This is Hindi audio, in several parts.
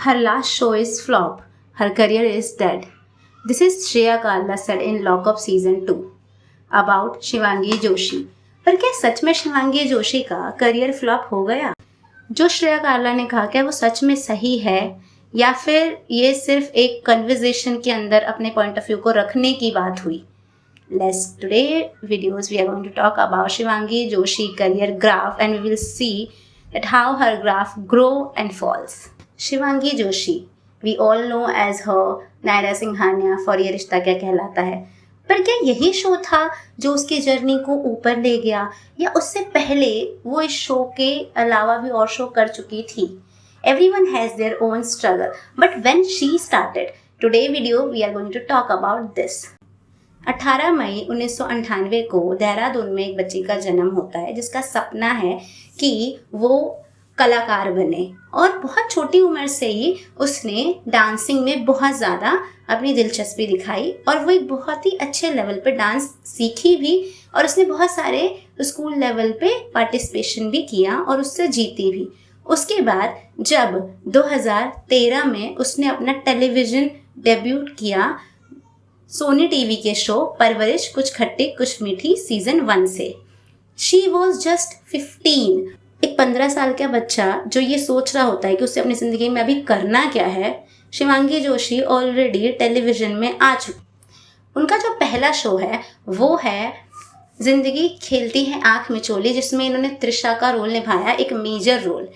Her last show is flop. Her career is dead. This is Shreya Kalla said in Lockup Season 2 about Shivangi Joshi. पर क्या सच में शिवांगी जोशी का करियर फ्लॉप हो गया? जो श्रेया काला ने कहा क्या वो सच में सही है या फिर ये सिर्फ एक कन्वर्सेशन के अंदर अपने पॉइंट ऑफ व्यू को रखने की बात हुई? Let's today videos we are going to talk about Shivangi Joshi career graph and we will see that how her graph grow and falls. Shivangi Joshi, we all know as her Naira Singhania for Yeh Rishta क्या कहलाता है. पर क्या यही शो था जो उसकी जर्नी को ऊपर ले गया या उससे पहले वो इस शो के अलावा भी और शो कर चुकी थी? Everyone has their own struggle, but when she started, today video we are going to talk about this. 18 मई 1998 को देहरादून में एक बच्ची का जन्म होता है जिसका सपना है कि वो कलाकार बने और बहुत छोटी उम्र से ही उसने डांसिंग में बहुत ज़्यादा अपनी दिलचस्पी दिखाई और वो एक बहुत ही अच्छे लेवल पे डांस सीखी भी और उसने बहुत सारे स्कूल लेवल पे पार्टिसिपेशन भी किया और उससे जीती भी. उसके बाद जब 2013 में उसने अपना टेलीविज़न डेब्यूट किया सोनी टीवी के शो परवरिश कुछ खट्टी कुछ मीठी सीजन 1 से. She was just 15. एक 15 साल का बच्चा जो ये सोच रहा होता है कि उसे अपनी ज़िंदगी में अभी करना क्या है, शिवांगी जोशी ऑलरेडी टेलीविज़न में आ चुकी. उनका जो पहला शो है वो है ज़िंदगी खेलती है आँख मिचोली, जिसमें इन्होंने त्रिशा का रोल निभाया, एक मेजर रोल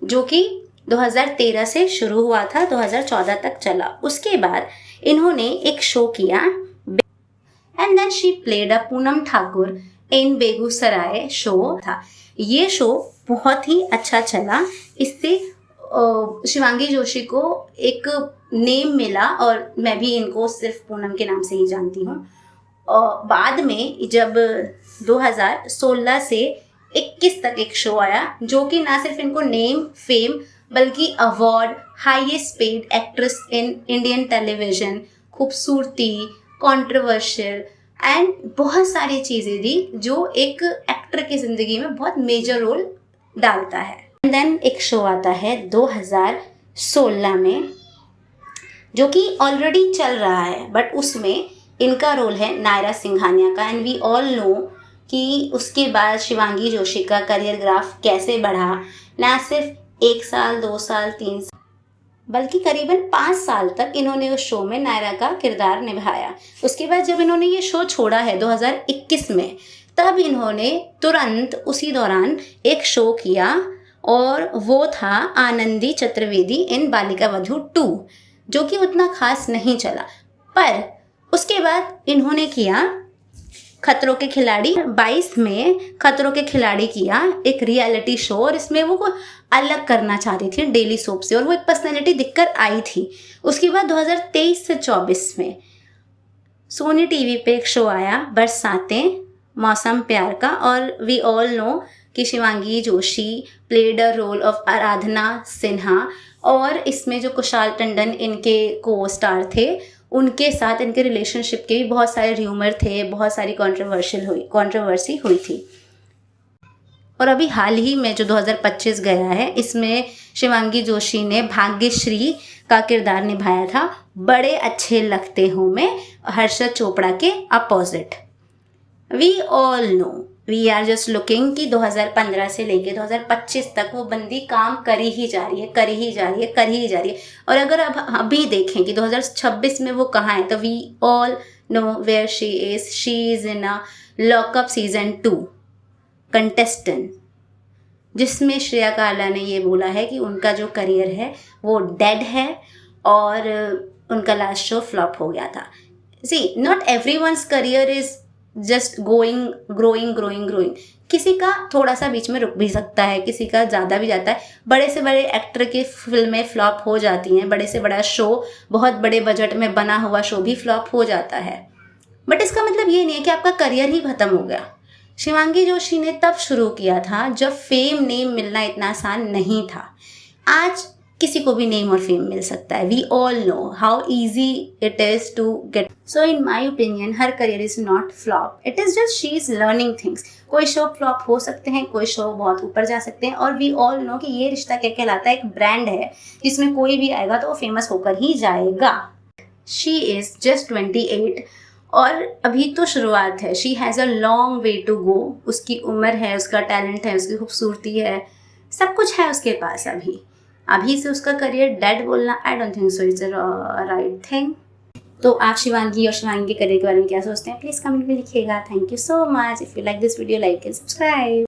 जो कि 2013 से शुरू हुआ था, 2014 तक चला. उसके बाद इन्होंने एक शो किया and then she played a Poonam Thakur in Begusarai show था. ये शो बहुत ही अच्छा चला. इससे शिवांगी जोशी को एक नेम मिला और मैं भी इनको सिर्फ पूनम के नाम से ही जानती हूँ. बाद में जब 2016 से 21 तक एक शो आया जो कि ना सिर्फ इनको नेम फेम बल्कि award highest paid actress in Indian television, खूबसूरती, कंट्रोवर्शियल एंड बहुत सारी चीज़ें दी जो एक एक्टर की ज़िंदगी में बहुत मेजर रोल डालता है. एंड देन एक शो आता है 2016 में जो कि ऑलरेडी चल रहा है बट उसमें इनका रोल है नायरा सिंघानिया का. एंड वी ऑल नो कि उसके बाद शिवांगी जोशी का करियर ग्राफ कैसे बढ़ा. ना सिर्फ 1 साल 2 साल 3 साल बल्कि करीबन 5 साल तक इन्होंने उस शो में नायरा का किरदार निभाया. उसके बाद जब इन्होंने ये शो छोड़ा है 2021 में, तब इन्होंने तुरंत उसी दौरान एक शो किया और वो था आनंदी चतुर्वेदी इन बालिका वधू 2 जो कि उतना खास नहीं चला. पर उसके बाद इन्होंने किया खतरों के खिलाड़ी. 22 में खतरों के खिलाड़ी किया एक रियलिटी शो और इसमें वो अलग करना चाहती थी डेली सोप से और वो एक पर्सनैलिटी दिखकर आई थी. उसके बाद 2023 से 24 में सोनी टीवी पे एक शो आया बरसातें मौसम प्यार का और वी ऑल नो कि Shivangi Joshi played a role of Aradhana Sinha और इसमें जो कुशाल टंडन इनके को स्टार थे उनके साथ इनके रिलेशनशिप के भी बहुत सारे र्यूमर थे, बहुत सारी कंट्रोवर्सी हुई थी. और अभी हाल ही में जो 2025 गया है इसमें शिवांगी जोशी ने भाग्यश्री का किरदार निभाया था बड़े अच्छे लगते हो में हर्षद चोपड़ा के opposite. We all know we are just looking कि 2015 से लेके 2025 तक वो बंदी काम कर ही जा रही है. और अगर अब अभी देखें कि 2026 में वो कहाँ है तो we all know where she is in a lockup season 2 contestant, जिसमें श्रेया काला ने ये बोला है कि उनका जो करियर है वो डेड है और उनका लास्ट शो फ्लॉप हो गया था. See not everyone's career is just growing. किसी का थोड़ा सा बीच में रुक भी सकता है, किसी का ज़्यादा भी जाता है. बड़े से बड़े एक्टर की फिल्में फ्लॉप हो जाती हैं, बड़े से बड़ा शो, बहुत बड़े बजट में बना हुआ शो भी फ्लॉप हो जाता है. बट इसका मतलब ये नहीं है कि आपका करियर ही ख़त्म हो गया. शिवांगी जोशी ने तब शुरू किया था जब फेम नेम मिलना इतना आसान नहीं था. आज किसी को भी नेम और फेम मिल सकता है. We all know how easy it is to get. So in my opinion her career is not flop, it is just she is learning things. कोई शो फ्लॉप हो सकते हैं, कोई शो बहुत ऊपर जा सकते हैं, और वी ऑल नो कि ये रिश्ता क्या कहलाता है एक ब्रांड है जिसमें कोई भी आएगा तो वो फेमस होकर ही जाएगा। शी इज़ जस्ट 28 और अभी तो शुरुआत है। She has a long way to go. उसकी उम्र है, उसका टैलेंट है, उसकी खूबसूरती है, सब कुछ है उसके पास। अभी से उसका करियर डेड बोलना, I don't think so it's right thing. तो आप शिवांगी और शिवांगी के करियर के बारे में क्या सोचते हैं, प्लीज़ कमेंट में लिखिएगा। Thank you so much. If you like this video, like and subscribe.